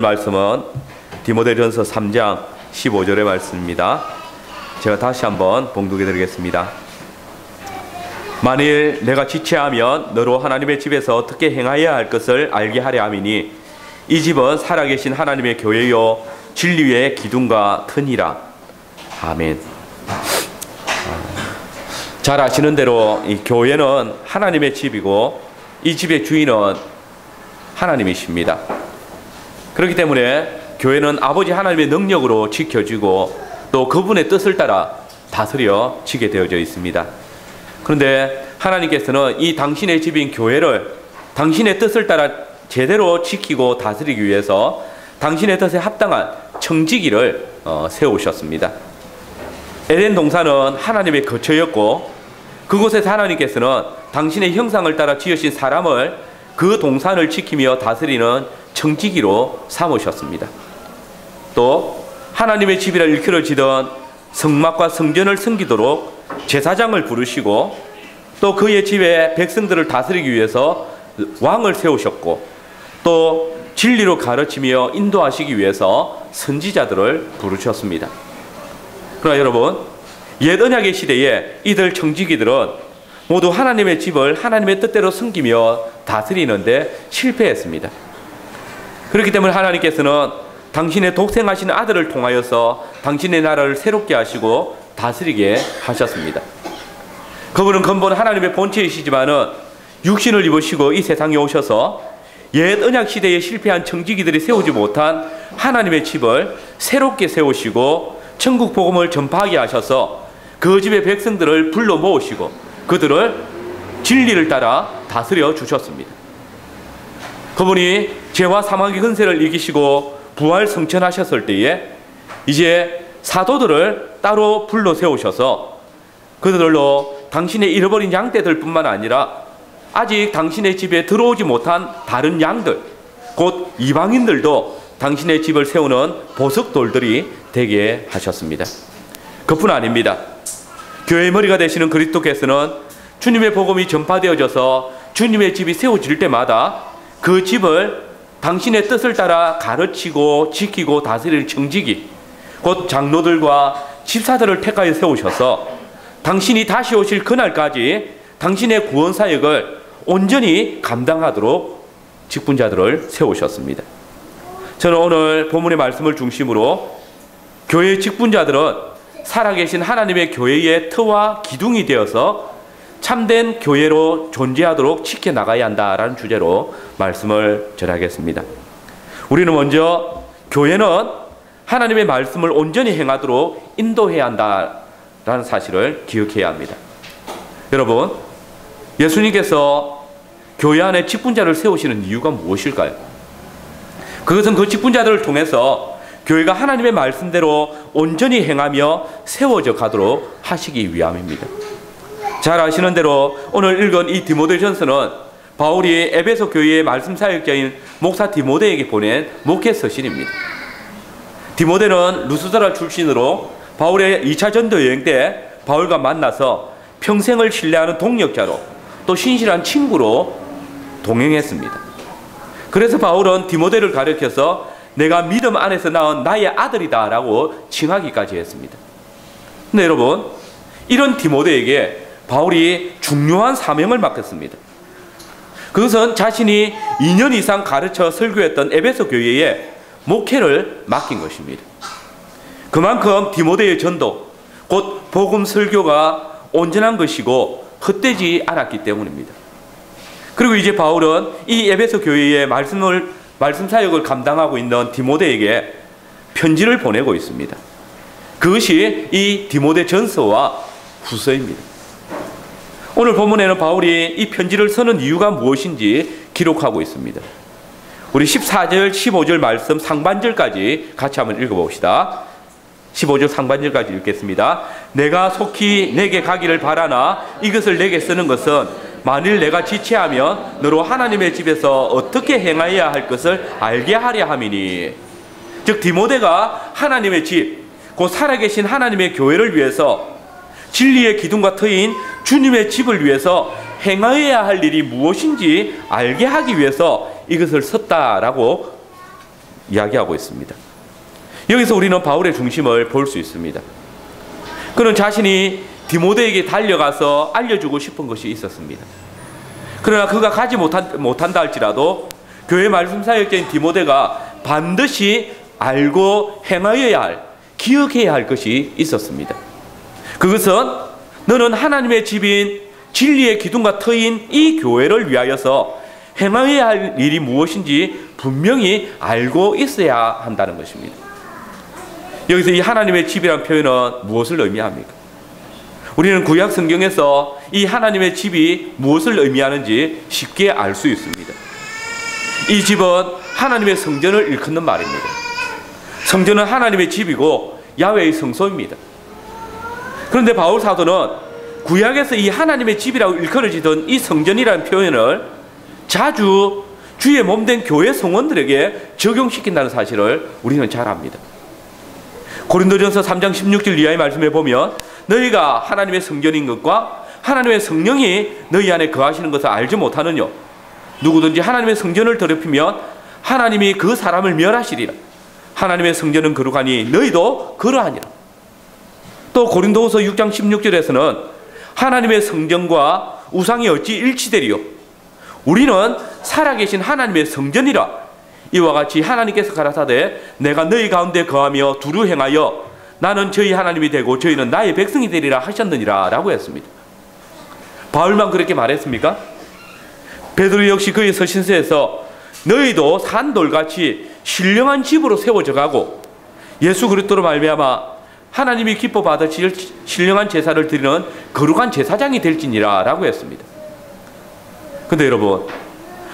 말씀은 디모데전서 3장 15절의 말씀입니다. 제가 다시 한번 봉독해 드리겠습니다. 만일 내가 지체하면 너로 하나님의 집에서 어떻게 행하여야 할 것을 알게 하려 함이니 이 집은 살아계신 하나님의 교회요 진리의 기둥과 터니라. 아멘. 잘 아시는 대로 이 교회는 하나님의 집이고 이 집의 주인은 하나님이십니다. 그렇기 때문에 교회는 아버지 하나님의 능력으로 지켜지고 또 그분의 뜻을 따라 다스려지게 되어져 있습니다. 그런데 하나님께서는 이 당신의 집인 교회를 당신의 뜻을 따라 제대로 지키고 다스리기 위해서 당신의 뜻에 합당한 청지기를 세우셨습니다. 에덴 동산은 하나님의 거처였고 그곳에서 하나님께서는 당신의 형상을 따라 지으신 사람을 그 동산을 지키며 다스리는 청지기로 삼으셨습니다. 또 하나님의 집이라 일컬어지던 성막과 성전을 섬기도록 제사장을 부르시고 또 그의 집에 백성들을 다스리기 위해서 왕을 세우셨고 또 진리로 가르치며 인도하시기 위해서 선지자들을 부르셨습니다. 그러나 여러분, 옛 언약의 시대에 이들 청지기들은 모두 하나님의 집을 하나님의 뜻대로 섬기며 다스리는데 실패했습니다. 그렇기 때문에 하나님께서는 당신의 독생하신 아들을 통하여서 당신의 나라를 새롭게 하시고 다스리게 하셨습니다. 그분은 근본 하나님의 본체이시지만은 육신을 입으시고 이 세상에 오셔서 옛 언약 시대에 실패한 청지기들이 세우지 못한 하나님의 집을 새롭게 세우시고 천국 복음을 전파하게 하셔서 그 집의 백성들을 불러 모으시고 그들을 진리를 따라 다스려 주셨습니다. 그분이 죄와 사망의 근세를 이기시고 부활 승천하셨을 때에 이제 사도들을 따로 불러 세우셔서 그들로 당신의 잃어버린 양떼들 뿐만 아니라 아직 당신의 집에 들어오지 못한 다른 양들, 곧 이방인들도 당신의 집을 세우는 보석돌들이 되게 하셨습니다. 그뿐 아닙니다. 교회의 머리가 되시는 그리스도께서는 주님의 복음이 전파되어져서 주님의 집이 세워질 때마다 그 집을 당신의 뜻을 따라 가르치고 지키고 다스릴 청지기, 곧 장로들과 집사들을 택하여 세우셔서 당신이 다시 오실 그날까지 당신의 구원 사역을 온전히 감당하도록 직분자들을 세우셨습니다. 저는 오늘 본문의 말씀을 중심으로 교회의 직분자들은 살아계신 하나님의 교회의 터와 기둥이 되어서 참된 교회로 존재하도록 지켜나가야 한다라는 주제로 말씀을 전하겠습니다. 우리는 먼저 교회는 하나님의 말씀을 온전히 행하도록 인도해야 한다라는 사실을 기억해야 합니다. 여러분, 예수님께서 교회 안에 직분자를 세우시는 이유가 무엇일까요? 그것은 그 직분자들을 통해서 교회가 하나님의 말씀대로 온전히 행하며 세워져 가도록 하시기 위함입니다. 잘 아시는 대로 오늘 읽은 이 디모데전서는 바울이 에베소 교회의 말씀 사역자인 목사 디모데에게 보낸 목회 서신입니다. 디모데는 루스드라 출신으로 바울의 2차 전도 여행 때 바울과 만나서 평생을 신뢰하는 동역자로 또 신실한 친구로 동행했습니다. 그래서 바울은 디모데를 가르쳐서 내가 믿음 안에서 낳은 나의 아들이다 라고 칭하기까지 했습니다. 근데 여러분, 이런 디모데에게 바울이 중요한 사명을 맡겼습니다. 그것은 자신이 2년 이상 가르쳐 설교했던 에베소 교회에 목회를 맡긴 것입니다. 그만큼 디모데의 전도, 곧 복음 설교가 온전한 것이고 헛되지 않았기 때문입니다. 그리고 이제 바울은 이 에베소 교회의 말씀 사역을 감당하고 있는 디모데에게 편지를 보내고 있습니다. 그것이 이 디모데 전서와 후서입니다. 오늘 본문에는 바울이 이 편지를 쓰는 이유가 무엇인지 기록하고 있습니다. 우리 14절, 15절 말씀 상반절까지 같이 한번 읽어봅시다. 15절 상반절까지 읽겠습니다. 내가 속히 내게 가기를 바라나 이것을 내게 쓰는 것은 만일 내가 지체하면 너로 하나님의 집에서 어떻게 행하여야 할 것을 알게 하려 함이니. 즉 디모데가 하나님의 집, 곧 살아계신 하나님의 교회를 위해서 진리의 기둥과 터인 주님의 집을 위해서 행하여야 할 일이 무엇인지 알게 하기 위해서 이것을 썼다라고 이야기하고 있습니다. 여기서 우리는 바울의 중심을 볼 수 있습니다. 그는 자신이 디모데에게 달려가서 알려주고 싶은 것이 있었습니다. 그러나 그가 가지 못한다 할지라도 교회 말씀 사역자인 디모데가 반드시 알고 행하여야 할, 기억해야 할 것이 있었습니다. 그것은 너는 하나님의 집인 진리의 기둥과 터인 이 교회를 위하여서 행하여야 할 일이 무엇인지 분명히 알고 있어야 한다는 것입니다. 여기서 이 하나님의 집이라는 표현은 무엇을 의미합니까? 우리는 구약 성경에서 이 하나님의 집이 무엇을 의미하는지 쉽게 알 수 있습니다. 이 집은 하나님의 성전을 일컫는 말입니다. 성전은 하나님의 집이고 야훼의 성소입니다. 그런데 바울 사도는 구약에서 이 하나님의 집이라고 일컬어지던 이 성전이라는 표현을 자주 주의 몸된 교회 성원들에게 적용시킨다는 사실을 우리는 잘 압니다. 고린도전서 3장 16절 이하의 말씀에 보면 너희가 하나님의 성전인 것과 하나님의 성령이 너희 안에 거하시는 것을 알지 못하느뇨. 누구든지 하나님의 성전을 더럽히면 하나님이 그 사람을 멸하시리라. 하나님의 성전은 거룩하니 너희도 그러하니라. 또 고린도후서 6장 16절에서는 하나님의 성전과 우상이 어찌 일치되리요. 우리는 살아계신 하나님의 성전이라. 이와 같이 하나님께서 가라사대 내가 너희 가운데 거하며 두루 행하여 나는 저희 하나님이 되고 저희는 나의 백성이 되리라 하셨느니라 라고 했습니다. 바울만 그렇게 말했습니까? 베드로 역시 그의 서신서에서 너희도 산돌같이 신령한 집으로 세워져 가고 예수 그리스도로 말미암아 하나님이 기뻐 받으실 신령한 제사를 드리는 거룩한 제사장이 될지니라 라고 했습니다. 근데 여러분,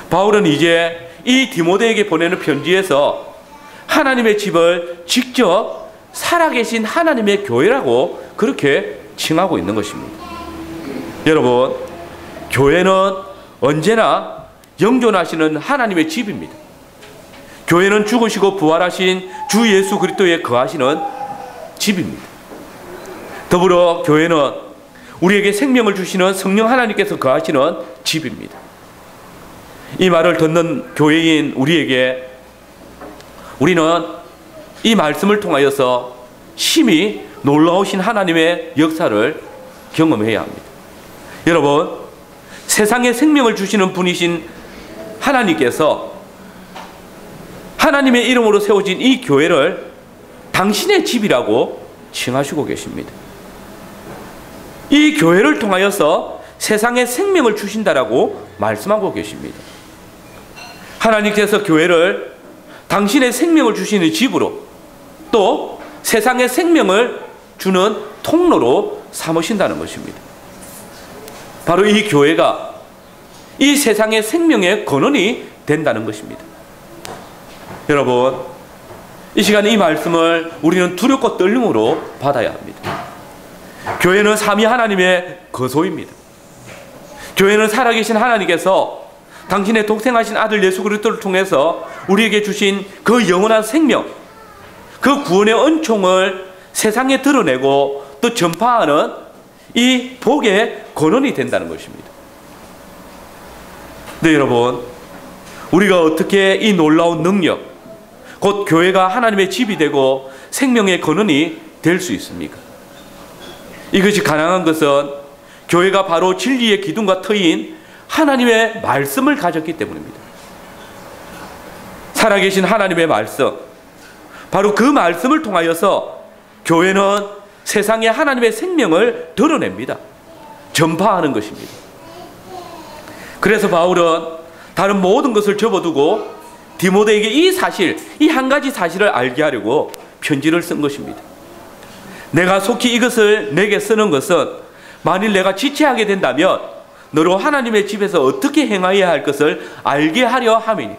바울은 이제 이 디모데에게 보내는 편지에서 하나님의 집을 직접 살아계신 하나님의 교회라고 그렇게 칭하고 있는 것입니다. 여러분, 교회는 언제나 영존하시는 하나님의 집입니다. 교회는 죽으시고 부활하신 주 예수 그리스도에 거하시는 집입니다. 더불어 교회는 우리에게 생명을 주시는 성령 하나님께서 거하시는 집입니다. 이 말을 듣는 교회인 우리에게 우리는 이 말씀을 통하여서 심히 놀라우신 하나님의 역사를 경험해야 합니다. 여러분, 세상에 생명을 주시는 분이신 하나님께서 하나님의 이름으로 세워진 이 교회를 당신의 집이라고 칭하시고 계십니다. 이 교회를 통하여서 세상에 생명을 주신다라고 말씀하고 계십니다. 하나님께서 교회를 당신의 생명을 주시는 집으로 또 세상에 생명을 주는 통로로 삼으신다는 것입니다. 바로 이 교회가 이 세상의 생명의 근원이 된다는 것입니다. 여러분, 이 시간에 이 말씀을 우리는 두렵고 떨림으로 받아야 합니다. 교회는 삼위 하나님의 거소입니다. 교회는 살아계신 하나님께서 당신의 독생하신 아들 예수 그리스도를 통해서 우리에게 주신 그 영원한 생명, 그 구원의 은총을 세상에 드러내고 또 전파하는 이 복의 근원이 된다는 것입니다. 네, 여러분, 우리가 어떻게 이 놀라운 능력, 곧 교회가 하나님의 집이 되고 생명의 근원이 될 수 있습니까? 이것이 가능한 것은 교회가 바로 진리의 기둥과 터인 하나님의 말씀을 가졌기 때문입니다. 살아계신 하나님의 말씀, 바로 그 말씀을 통하여서 교회는 세상에 하나님의 생명을 드러냅니다. 전파하는 것입니다. 그래서 바울은 다른 모든 것을 접어두고 디모데에게 이 사실, 이 한 가지 사실을 알게 하려고 편지를 쓴 것입니다. 내가 속히 이것을 내게 쓰는 것은 만일 내가 지체하게 된다면 너로 하나님의 집에서 어떻게 행하여야 할 것을 알게 하려 함이니,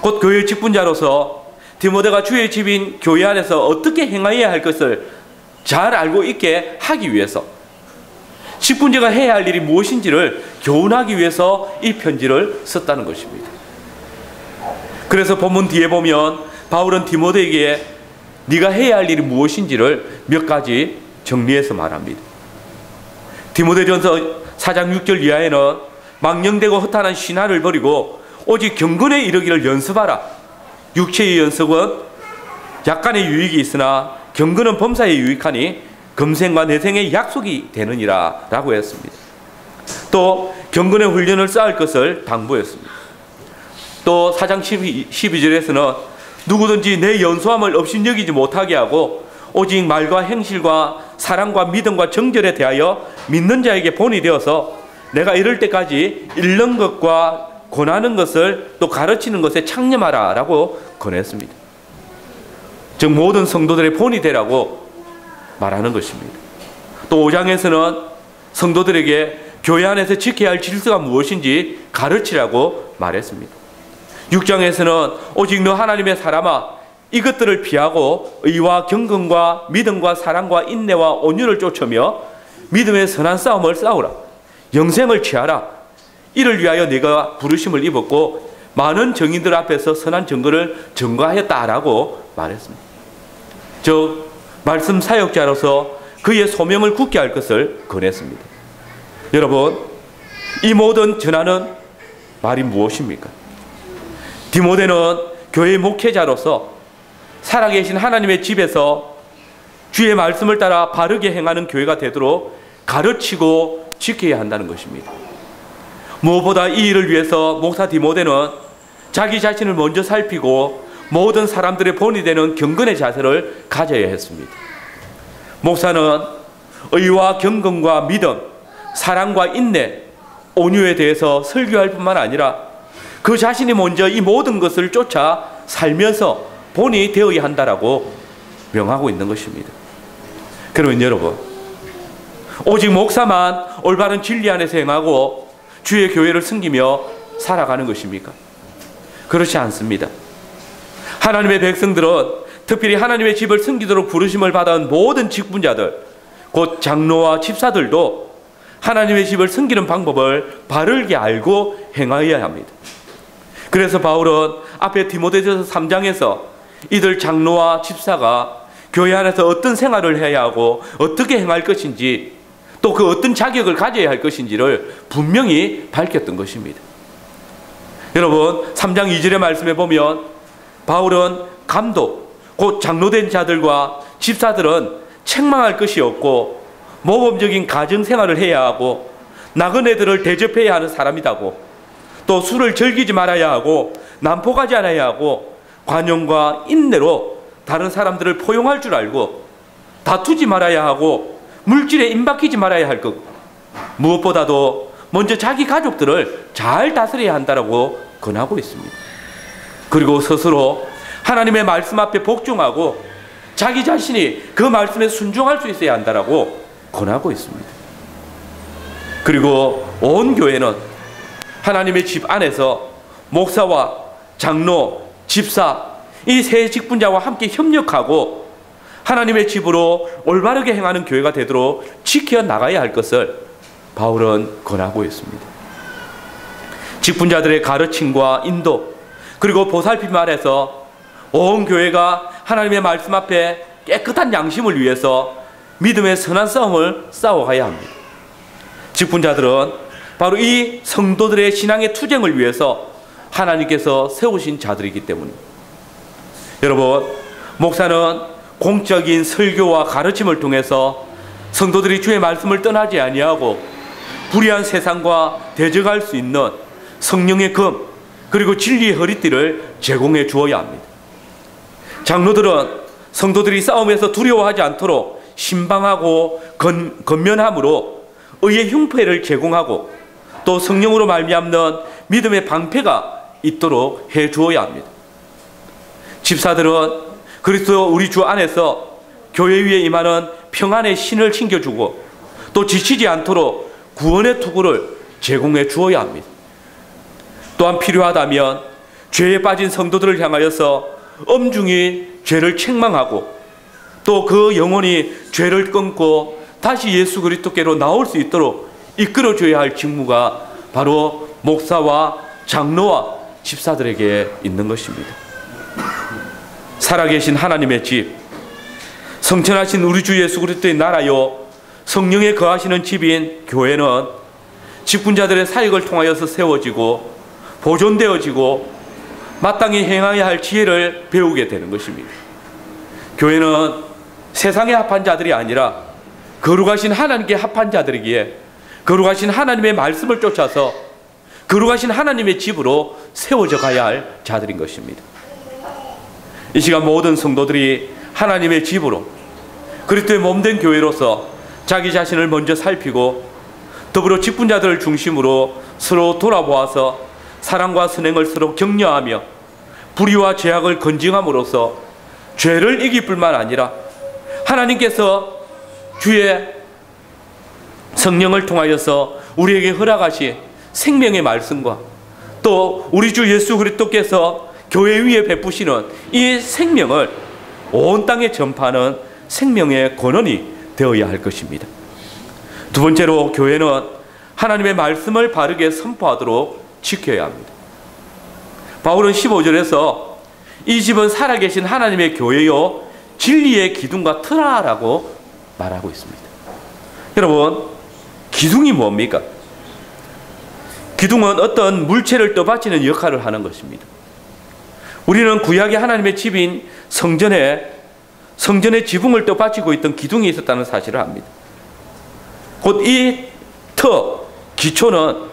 곧 교회 직분자로서 디모데가 주의 집인 교회 안에서 어떻게 행하여야 할 것을 잘 알고 있게 하기 위해서, 직분자가 해야 할 일이 무엇인지를 교훈하기 위해서 이 편지를 썼다는 것입니다. 그래서 본문 뒤에 보면 바울은 디모데에게 네가 해야 할 일이 무엇인지를 몇 가지 정리해서 말합니다. 디모데전서 4장 6절 이하에는 망령되고 허탄한 신화를 버리고 오직 경건에 이르기를 연습하라. 육체의 연속은 약간의 유익이 있으나 경건은 범사에 유익하니 금생과 내생의 약속이 되느니라 라고 했습니다. 또 경건의 훈련을 쌓을 것을 당부했습니다. 또 4장 12절에서는 누구든지 내 연소함을 업신여기지 못하게 하고 오직 말과 행실과 사랑과 믿음과 정절에 대하여 믿는 자에게 본이 되어서 내가 이럴 때까지 읽는 것과 권하는 것을 또 가르치는 것에 창념하라 라고 권했습니다. 즉 모든 성도들의 본이 되라고 말하는 것입니다. 또 5장에서는 성도들에게 교회 안에서 지켜야 할 질서가 무엇인지 가르치라고 말했습니다. 6장에서는 오직 너 하나님의 사람아 이것들을 피하고 의와 경건과 믿음과 사랑과 인내와 온유를 쫓으며 믿음의 선한 싸움을 싸우라. 영생을 취하라. 이를 위하여 네가 부르심을 입었고 많은 정인들 앞에서 선한 증거를 증거하였다라고 말했습니다. 즉 말씀 사역자로서 그의 소명을 굳게 할 것을 권했습니다. 여러분, 이 모든 전하는 말이 무엇입니까? 디모데는 교회의 목회자로서 살아계신 하나님의 집에서 주의 말씀을 따라 바르게 행하는 교회가 되도록 가르치고 지켜야 한다는 것입니다. 무엇보다 이 일을 위해서 목사 디모데는 자기 자신을 먼저 살피고 모든 사람들의 본이 되는 경건의 자세를 가져야 했습니다. 목사는 의와 경건과 믿음, 사랑과 인내, 온유에 대해서 설교할 뿐만 아니라 그 자신이 먼저 이 모든 것을 쫓아 살면서 본이 되어야 한다라고 명하고 있는 것입니다. 그러면 여러분, 오직 목사만 올바른 진리 안에서 행하고 주의 교회를 섬기며 살아가는 것입니까? 그렇지 않습니다. 하나님의 백성들은 특별히 하나님의 집을 섬기도록 부르심을 받은 모든 직분자들, 곧 장로와 집사들도 하나님의 집을 섬기는 방법을 바르게 알고 행하여야 합니다. 그래서 바울은 앞에 디모데전서 3장에서 이들 장로와 집사가 교회 안에서 어떤 생활을 해야 하고 어떻게 행할 것인지 또 그 어떤 자격을 가져야 할 것인지를 분명히 밝혔던 것입니다. 여러분 3장 2절의 말씀에 보면 바울은 감독, 곧 장로된 자들과 집사들은 책망할 것이 없고 모범적인 가정생활을 해야 하고 나그네들을 대접해야 하는 사람이라고, 또 술을 즐기지 말아야 하고 난폭하지 않아야 하고 관용과 인내로 다른 사람들을 포용할 줄 알고 다투지 말아야 하고 물질에 임박히지 말아야 할 것, 무엇보다도 먼저 자기 가족들을 잘 다스려야 한다고 권하고 있습니다. 그리고 스스로 하나님의 말씀 앞에 복종하고 자기 자신이 그 말씀에 순종할 수 있어야 한다고 권하고 있습니다. 그리고 온 교회는 하나님의 집 안에서 목사와 장로, 집사 이 세 직분자와 함께 협력하고 하나님의 집으로 올바르게 행하는 교회가 되도록 지켜나가야 할 것을 바울은 권하고 있습니다. 직분자들의 가르침과 인도, 그리고 보살핌 아래서 온 교회가 하나님의 말씀 앞에 깨끗한 양심을 위해서 믿음의 선한 싸움을 싸워가야 합니다. 직분자들은 바로 이 성도들의 신앙의 투쟁을 위해서 하나님께서 세우신 자들이기 때문입니다. 여러분, 목사는 공적인 설교와 가르침을 통해서 성도들이 주의 말씀을 떠나지 아니하고 불의한 세상과 대적할 수 있는 성령의 금, 그리고 진리의 허리띠를 제공해 주어야 합니다. 장로들은 성도들이 싸움에서 두려워하지 않도록 신방하고 건면함으로 의의 흉패를 제공하고 또 성령으로 말미암는 믿음의 방패가 있도록 해 주어야 합니다. 집사들은 그리스도 우리 주 안에서 교회 위에 임하는 평안의 신을 챙겨주고 또 지치지 않도록 구원의 투구를 제공해 주어야 합니다. 또한 필요하다면 죄에 빠진 성도들을 향하여서 엄중히 죄를 책망하고 또 그 영혼이 죄를 끊고 다시 예수 그리스도께로 나올 수 있도록 이끌어줘야 할 직무가 바로 목사와 장로와 집사들에게 있는 것입니다. 살아계신 하나님의 집, 성천하신 우리 주 예수 그리스도의 나라요 성령에 거하시는 집인 교회는 직분자들의 사역을 통하여서 세워지고 보존되어지고 마땅히 행해야 할 지혜를 배우게 되는 것입니다. 교회는 세상에 합한 자들이 아니라 거룩하신 하나님께 합한 자들이기에 거룩하신 하나님의 말씀을 쫓아서 거룩하신 하나님의 집으로 세워져 가야 할 자들인 것입니다. 이 시간 모든 성도들이 하나님의 집으로 그리스도의 몸된 교회로서 자기 자신을 먼저 살피고 더불어 직분자들을 중심으로 서로 돌아보아서 사랑과 선행을 서로 격려하며 불의와 죄악을 건징함으로써 죄를 이길 뿐만 아니라 하나님께서 주의 성령을 통하여서 우리에게 허락하신 생명의 말씀과 또 우리 주 예수 그리스도께서 교회 위에 베푸시는 이 생명을 온 땅에 전파하는 생명의 권원이 되어야 할 것입니다. 두 번째로 교회는 하나님의 말씀을 바르게 선포하도록 지켜야 합니다. 바울은 15절에서 이 집은 살아계신 하나님의 교회요 진리의 기둥과 터라라고 말하고 있습니다. 여러분, 기둥이 뭡니까? 기둥은 어떤 물체를 떠받치는 역할을 하는 것입니다. 우리는 구약의 하나님의 집인 성전의 지붕을 떠받치고 있던 기둥이 있었다는 사실을 압니다. 곧 이 기초는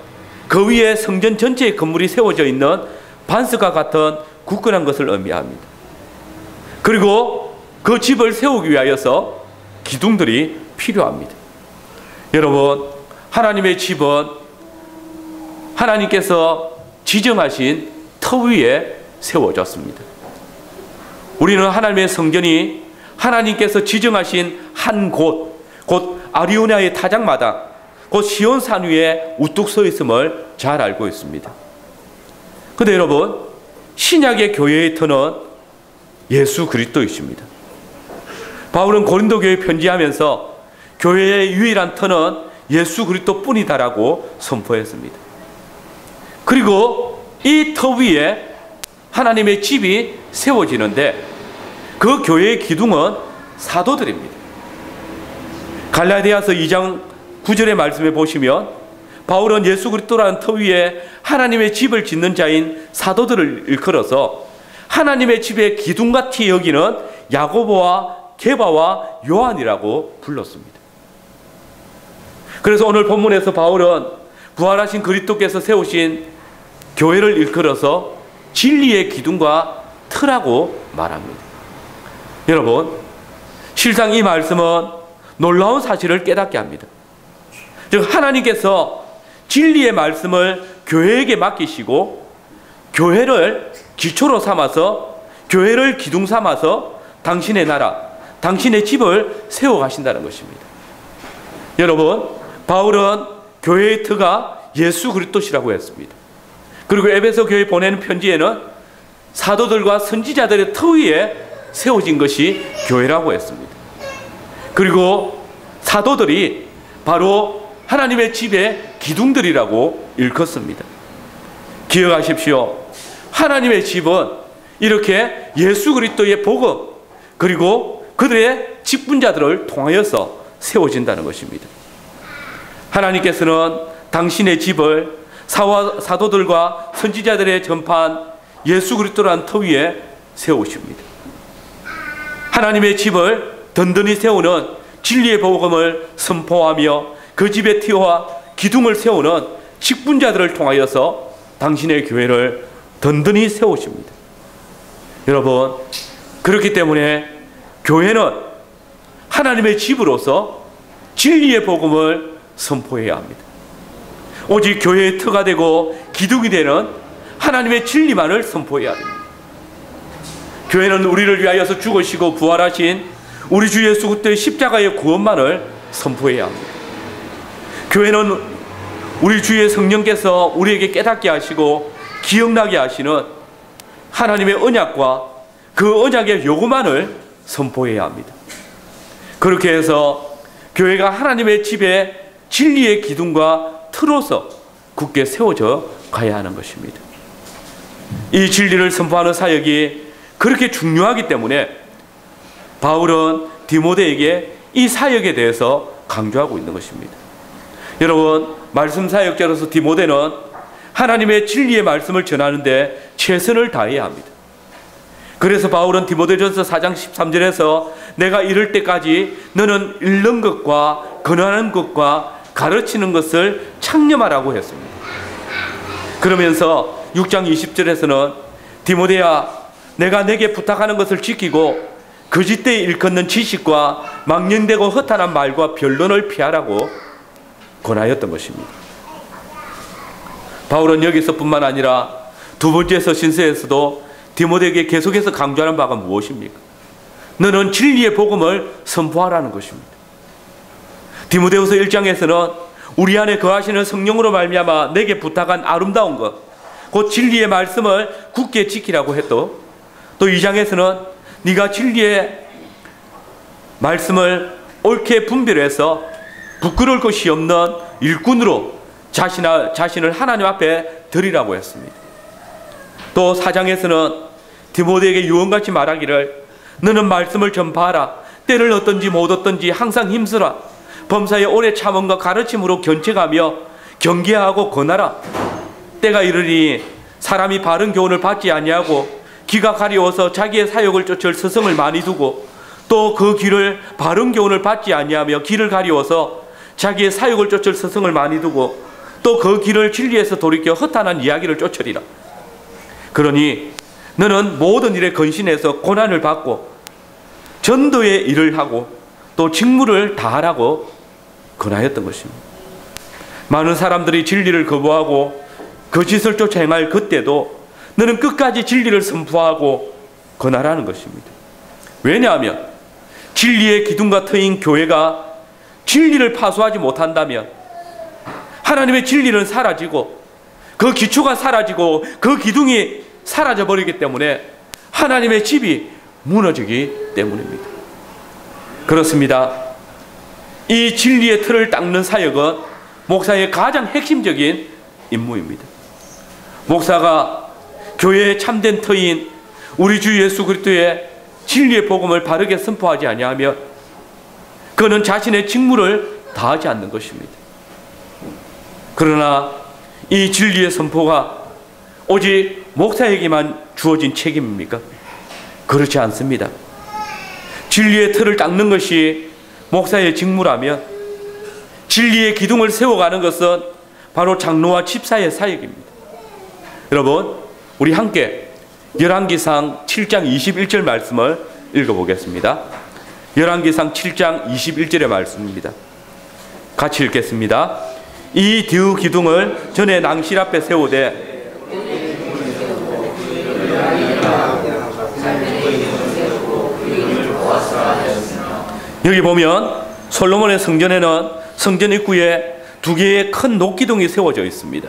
그 위에 성전 전체의 건물이 세워져 있는 반석과 같은 굳건한 것을 의미합니다. 그리고 그 집을 세우기 위하여서 기둥들이 필요합니다. 여러분, 하나님의 집은 하나님께서 지정하신 터 위에 세워졌습니다. 우리는 하나님의 성전이 하나님께서 지정하신 한 곳, 곧 아리우나의 타작마당, 곧 시온산 위에 우뚝 서 있음을 잘 알고 있습니다. 그런데 여러분, 신약의 교회의 터는 예수 그리스도이십니다. 바울은 고린도 교회에 편지하면서 교회의 유일한 터는 예수 그리스도뿐이다라고 선포했습니다. 그리고 이 터 위에 하나님의 집이 세워지는데 그 교회의 기둥은 사도들입니다. 갈라디아서 2장 9절의 말씀에 보시면 바울은 예수 그리스도라는 터 위에 하나님의 집을 짓는 자인 사도들을 일컬어서 하나님의 집의 기둥같이 여기는 야고보와 게바와 요한이라고 불렀습니다. 그래서 오늘 본문에서 바울은 부활하신 그리스도께서 세우신 교회를 일컬어서 진리의 기둥과 터라고 말합니다. 여러분, 실상 이 말씀은 놀라운 사실을 깨닫게 합니다. 즉 하나님께서 진리의 말씀을 교회에게 맡기시고 교회를 기초로 삼아서 교회를 기둥 삼아서 당신의 나라, 당신의 집을 세워가신다는 것입니다. 여러분, 바울은 교회의 터가 예수 그리스도시라고 했습니다. 그리고 에베소 교회에 보내는 편지에는 사도들과 선지자들의 터 위에 세워진 것이 교회라고 했습니다. 그리고 사도들이 바로 하나님의 집의 기둥들이라고 일컫습니다. 기억하십시오. 하나님의 집은 이렇게 예수 그리스도의 복음 그리고 그들의 직분자들을 통하여서 세워진다는 것입니다. 하나님께서는 당신의 집을 사도들과 선지자들의 전파한 예수 그리스도라는 터 위에 세우십니다. 하나님의 집을 든든히 세우는 진리의 복음을 선포하며 그 집의 티와 기둥을 세우는 직분자들을 통하여서 당신의 교회를 든든히 세우십니다. 여러분, 그렇기 때문에 교회는 하나님의 집으로서 진리의 복음을 선포해야 합니다. 오직 교회의 터가 되고 기둥이 되는 하나님의 진리만을 선포해야 됩니다. 교회는 우리를 위하여서 죽으시고 부활하신 우리 주 예수 그리스도의 십자가의 구원만을 선포해야 합니다. 교회는 우리 주의 성령께서 우리에게 깨닫게 하시고 기억나게 하시는 하나님의 언약과 그 언약의 요구만을 선포해야 합니다. 그렇게 해서 교회가 하나님의 집에 진리의 기둥과 틀어서 굳게 세워져 가야 하는 것입니다. 이 진리를 선포하는 사역이 그렇게 중요하기 때문에 바울은 디모데에게 이 사역에 대해서 강조하고 있는 것입니다. 여러분, 말씀 사역자로서 디모데는 하나님의 진리의 말씀을 전하는데 최선을 다해야 합니다. 그래서 바울은 디모데전서 4장 13절에서 내가 이를 때까지 너는 읽는 것과 권하는 것과 가르치는 것을 창념하라고 했습니다. 그러면서 6장 20절에서는 디모데야 내가 내게 부탁하는 것을 지키고 거짓되이 일컫는 지식과 망령되고 허탄한 말과 변론을 피하라고 권하였던 것입니다. 바울은 여기서뿐만 아니라 두 번째 서신서에서도 디모데에게 계속해서 강조하는 바가 무엇입니까? 너는 진리의 복음을 선포하라는 것입니다. 디모데후서 1장에서는 우리 안에 거하시는 성령으로 말미암아 내게 부탁한 아름다운 것, 곧 진리의 말씀을 굳게 지키라고 했고, 또 2장에서는 네가 진리의 말씀을 옳게 분별해서 부끄러울 것이 없는 일꾼으로 자신을 하나님 앞에 드리라고 했습니다. 또 4장에서는 디모데에게 유언같이 말하기를 너는 말씀을 전파하라. 때를 얻든지 못 얻든지 항상 힘쓰라. 범사에 오래 참음과 가르침으로 견책하며 경계하고 권하라. 때가 이르니 사람이 바른 교훈을 받지 아니하고 귀가 가려워서 자기의 사욕을 쫓을 스승을 많이 두고 또 그 귀를 바른 교훈을 받지 아니하며 귀를 가려워서 자기의 사욕을 쫓을 스승을 많이 두고 또 그 귀를 진리에서 돌이켜 허탄한 이야기를 쫓으리라. 그러니 너는 모든 일에 건신해서 고난을 받고 전도의 일을 하고 또 직무를 다하라고 권하였던 것입니다. 많은 사람들이 진리를 거부하고 거짓을 쫓아 행할 그때도 너는 끝까지 진리를 선포하고 권하라는 것입니다. 왜냐하면 진리의 기둥과 터인 교회가 진리를 파수하지 못한다면 하나님의 진리는 사라지고 그 기초가 사라지고 그 기둥이 사라져버리기 때문에 하나님의 집이 무너지기 때문입니다. 그렇습니다. 이 진리의 틀을 닦는 사역은 목사의 가장 핵심적인 임무입니다. 목사가 교회의 참된 터인 우리 주 예수 그리스도의 진리의 복음을 바르게 선포하지 아니하면 그는 자신의 직무를 다하지 않는 것입니다. 그러나 이 진리의 선포가 오직 목사에게만 주어진 책임입니까? 그렇지 않습니다. 진리의 틀을 닦는 것이 목사의 직무라면 진리의 기둥을 세워가는 것은 바로 장로와 집사의 사역입니다. 여러분, 우리 함께 열왕기상 7장 21절 말씀을 읽어보겠습니다. 열왕기상 7장 21절의 말씀입니다. 같이 읽겠습니다. 이 두 기둥을 전에 낭실 앞에 세우되 여기 보면 솔로몬의 성전에는 성전 입구에 두 개의 큰 녹기둥이 세워져 있습니다.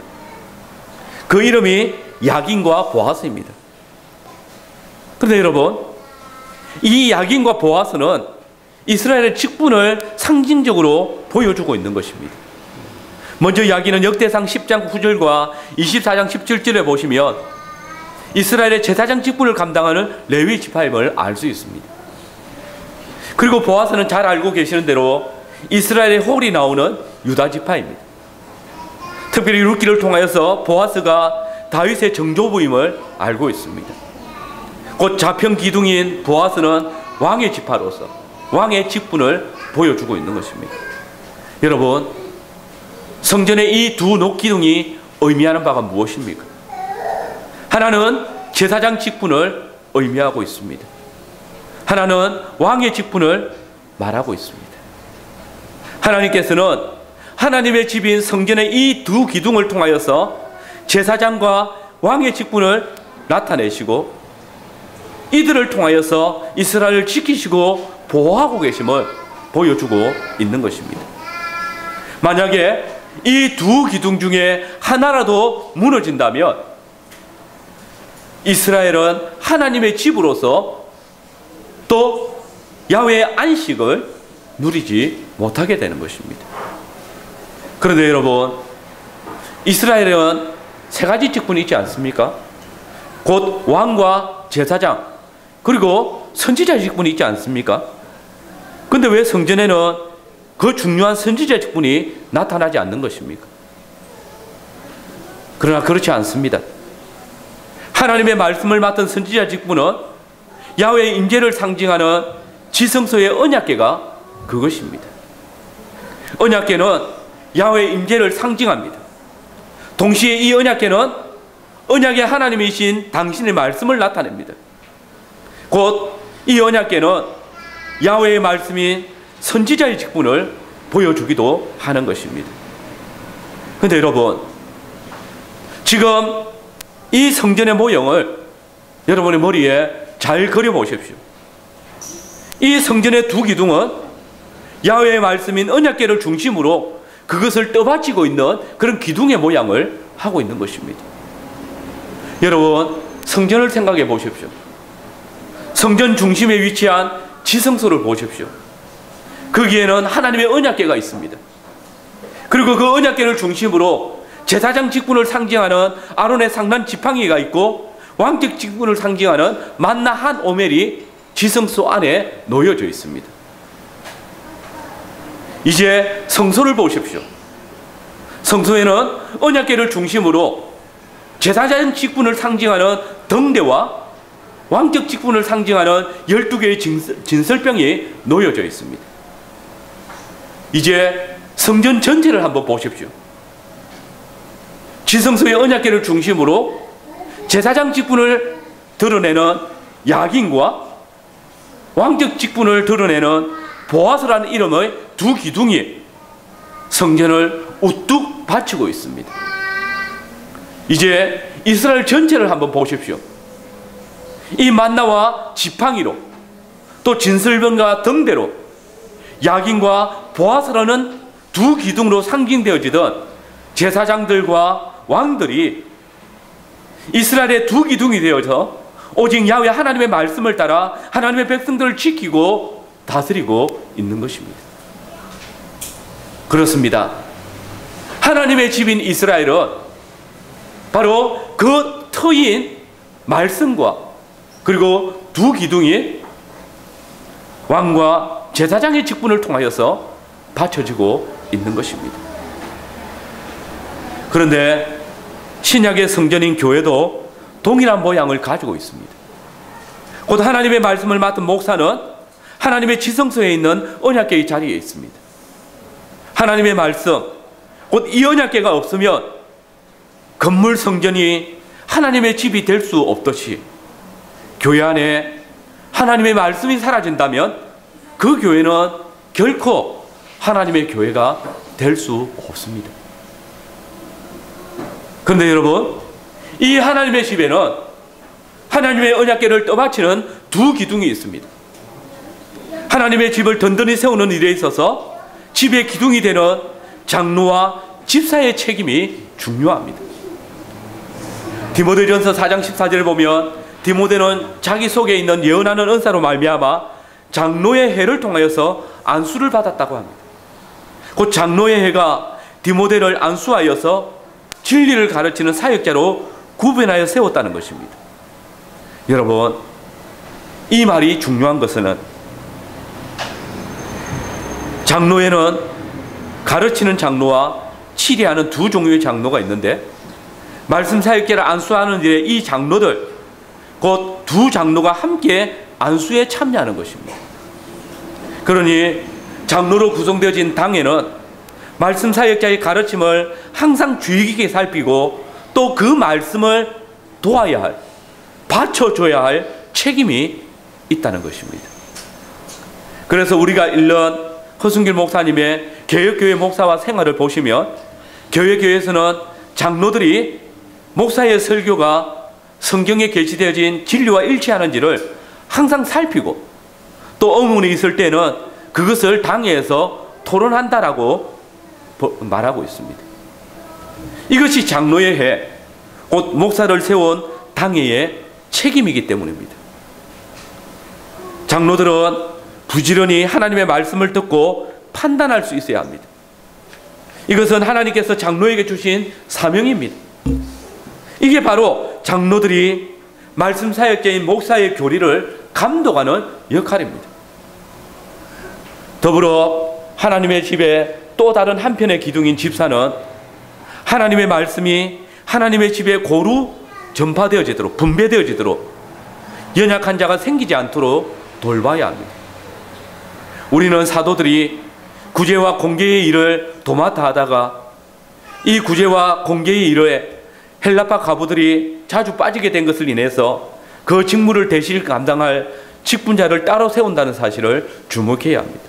그 이름이 야긴과 보아스입니다. 그런데 여러분, 이 야긴과 보아스는 이스라엘의 직분을 상징적으로 보여주고 있는 것입니다. 먼저 야긴은 역대상 10장 9절과 24장 17절에 보시면 이스라엘의 제사장 직분을 감당하는 레위 지파임을 알 수 있습니다. 그리고 보아스는 잘 알고 계시는 대로 이스라엘의 홀이 나오는 유다 지파입니다. 특별히 룻기를 통하여서 보아스가 다윗의 정조부임을 알고 있습니다. 곧 좌편 기둥인 보아스는 왕의 지파로서 왕의 직분을 보여주고 있는 것입니다. 여러분, 성전의 이 두 녹기둥이 의미하는 바가 무엇입니까? 하나는 제사장 직분을 의미하고 있습니다. 하나는 왕의 직분을 말하고 있습니다. 하나님께서는 하나님의 집인 성전의 이 두 기둥을 통하여서 제사장과 왕의 직분을 나타내시고 이들을 통하여서 이스라엘을 지키시고 보호하고 계심을 보여주고 있는 것입니다. 만약에 이 두 기둥 중에 하나라도 무너진다면 이스라엘은 하나님의 집으로서 또 야훼의 안식을 누리지 못하게 되는 것입니다. 그런데 여러분, 이스라엘은 세 가지 직분이 있지 않습니까? 곧 왕과 제사장 그리고 선지자 직분이 있지 않습니까? 그런데 왜 성전에는 그 중요한 선지자 직분이 나타나지 않는 것입니까? 그러나 그렇지 않습니다. 하나님의 말씀을 맡은 선지자 직분은 야훼의 임재를 상징하는 지성소의 언약궤가 그것입니다. 언약궤는 야훼의 임재를 상징합니다. 동시에 이 언약궤는 언약의 하나님이신 당신의 말씀을 나타냅니다. 곧 이 언약궤는 야훼의 말씀인 선지자의 직분을 보여주기도 하는 것입니다. 그런데 여러분, 지금 이 성전의 모형을 여러분의 머리에 잘 그려보십시오. 이 성전의 두 기둥은 야훼의 말씀인 언약궤를 중심으로 그것을 떠받치고 있는 그런 기둥의 모양을 하고 있는 것입니다. 여러분, 성전을 생각해 보십시오. 성전 중심에 위치한 지성소를 보십시오. 거기에는 하나님의 언약궤가 있습니다. 그리고 그 언약궤를 중심으로 제사장 직분을 상징하는 아론의 상단 지팡이가 있고 왕적 직분을 상징하는 만나 한 오멜이 지성소 안에 놓여져 있습니다. 이제 성소를 보십시오. 성소에는 언약궤를 중심으로 제사장 직분을 상징하는 등대와 왕적 직분을 상징하는 12개의 진설병이 놓여져 있습니다. 이제 성전 전체를 한번 보십시오. 지성소의 언약궤를 중심으로 제사장 직분을 드러내는 야긴과 왕적 직분을 드러내는 보아스라는 이름의 두 기둥이 성전을 우뚝 받치고 있습니다. 이제 이스라엘 전체를 한번 보십시오. 이 만나와 지팡이로 또 진설병과 등대로 야긴과 보아스라는 두 기둥으로 상징되어지던 제사장들과 왕들이 이스라엘의 두 기둥이 되어서 오직 야훼 하나님의 말씀을 따라 하나님의 백성들을 지키고 다스리고 있는 것입니다. 그렇습니다. 하나님의 집인 이스라엘은 바로 그 터인 말씀과 그리고 두 기둥이 왕과 제사장의 직분을 통하여서 받쳐지고 있는 것입니다. 그런데 신약의 성전인 교회도 동일한 모양을 가지고 있습니다. 곧 하나님의 말씀을 맡은 목사는 하나님의 지성소에 있는 언약궤의 자리에 있습니다. 하나님의 말씀, 곧 이 언약궤가 없으면 건물 성전이 하나님의 집이 될 수 없듯이 교회 안에 하나님의 말씀이 사라진다면 그 교회는 결코 하나님의 교회가 될 수 없습니다. 그런데 여러분, 이 하나님의 집에는 하나님의 언약궤를 떠받치는 두 기둥이 있습니다. 하나님의 집을 든든히 세우는 일에 있어서 집의 기둥이 되는 장로와 집사의 책임이 중요합니다. 디모데전서 4장 14절을 보면 디모데는 자기 속에 있는 예언하는 은사로 말미암아 장로의 해를 통하여서 안수를 받았다고 합니다. 곧 장로의 해가 디모데를 안수하여서 진리를 가르치는 사역자로 구분하여 세웠다는 것입니다. 여러분, 이 말이 중요한 것은 장로에는 가르치는 장로와 치리하는 두 종류의 장로가 있는데 말씀 사역자를 안수하는 일에 이 장로들, 곧 두 장로가 함께 안수에 참여하는 것입니다. 그러니 장로로 구성되어진 당에는 말씀 사역자의 가르침을 항상 주의 깊게 살피고 또 그 말씀을 도와야 할, 받쳐줘야 할 책임이 있다는 것입니다. 그래서 우리가 읽는 허순길 목사님의 개혁교회 목사와 생활을 보시면 개혁교회에서는 장로들이 목사의 설교가 성경에 게시되어진 진리와 일치하는지를 항상 살피고 또 의문이 있을 때는 그것을 당회에서 토론한다라고 말하고 있습니다. 이것이 장로의 해, 곧 목사를 세운 당회의 책임이기 때문입니다. 장로들은 부지런히 하나님의 말씀을 듣고 판단할 수 있어야 합니다. 이것은 하나님께서 장로에게 주신 사명입니다. 이게 바로 장로들이 말씀 사역자인 목사의 교리를 감독하는 역할입니다. 더불어 하나님의 집에 또 다른 한편의 기둥인 집사는 하나님의 말씀이 하나님의 집에 고루 전파되어지도록, 분배되어지도록, 연약한 자가 생기지 않도록 돌봐야 합니다. 우리는 사도들이 구제와 공개의 일을 도맡아 하다가 이 구제와 공개의 일에 헬라파 과부들이 자주 빠지게 된 것을 인해서 그 직무를 대신 감당할 직분자를 따로 세운다는 사실을 주목해야 합니다.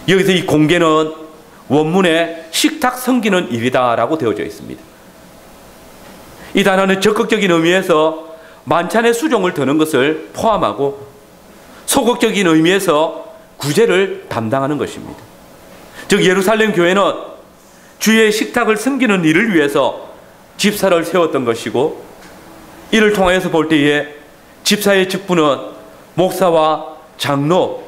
여기서 이 공개는 원문에 식탁 섬기는 일이다라고 되어져 있습니다. 이 단어는 적극적인 의미에서 만찬의 수종을 드는 것을 포함하고 소극적인 의미에서 구제를 담당하는 것입니다. 즉 예루살렘 교회는 주의 식탁을 섬기는 일을 위해서 집사를 세웠던 것이고, 이를 통하여서 볼 때에 집사의 직분은 목사와 장로,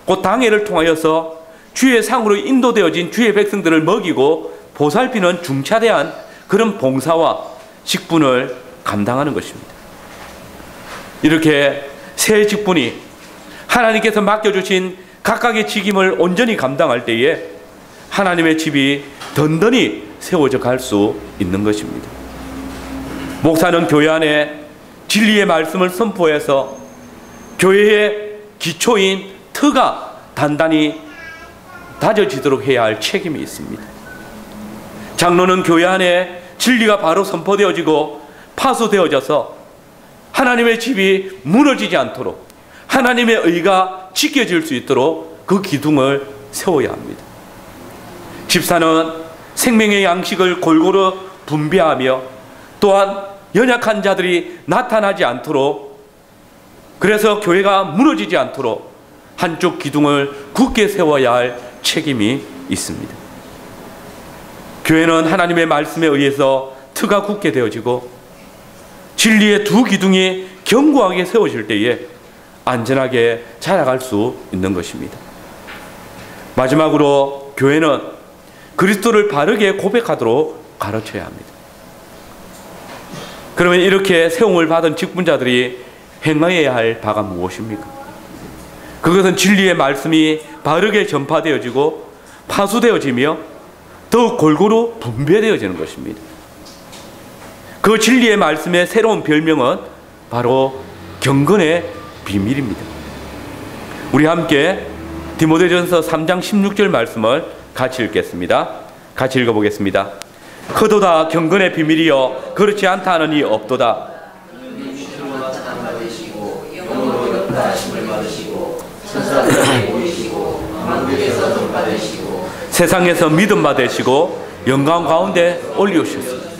곧 당회를 통하여서 주의 상으로 인도되어진 주의 백성들을 먹이고 보살피는 중차대한 그런 봉사와 직분을 감당하는 것입니다. 이렇게 세 직분이 하나님께서 맡겨주신 각각의 직임을 온전히 감당할 때에 하나님의 집이 든든히 세워져 갈 수 있는 것입니다. 목사는 교회 안에 진리의 말씀을 선포해서 교회의 기초인 터가 단단히 다져지도록 해야 할 책임이 있습니다. 장로는 교회 안에 진리가 바로 선포되어지고 파수되어져서 하나님의 집이 무너지지 않도록, 하나님의 의가 지켜질 수 있도록 그 기둥을 세워야 합니다. 집사는 생명의 양식을 골고루 분배하며 또한 연약한 자들이 나타나지 않도록, 그래서 교회가 무너지지 않도록 한쪽 기둥을 굳게 세워야 할 책임이 있습니다. 교회는 하나님의 말씀에 의해서 터가 굳게 되어지고 진리의 두 기둥이 견고하게 세워질 때에 안전하게 자라갈 수 있는 것입니다. 마지막으로 교회는 그리스도를 바르게 고백하도록 가르쳐야 합니다. 그러면 이렇게 세움을 받은 직분자들이 행해야 할 바가 무엇입니까? 그것은 진리의 말씀이 바르게 전파되어지고 파수되어지며 더욱 골고루 분배되어지는 것입니다. 그 진리의 말씀의 새로운 별명은 바로 경건의 비밀입니다. 우리 함께 디모데전서 3장 16절 말씀을 같이 읽겠습니다. 같이 읽어보겠습니다. 크도다 경건의 비밀이여 그렇지 않다 하느니 없도다. 세상에서 믿음 받으시고 영광 가운데 올리우셨습니다.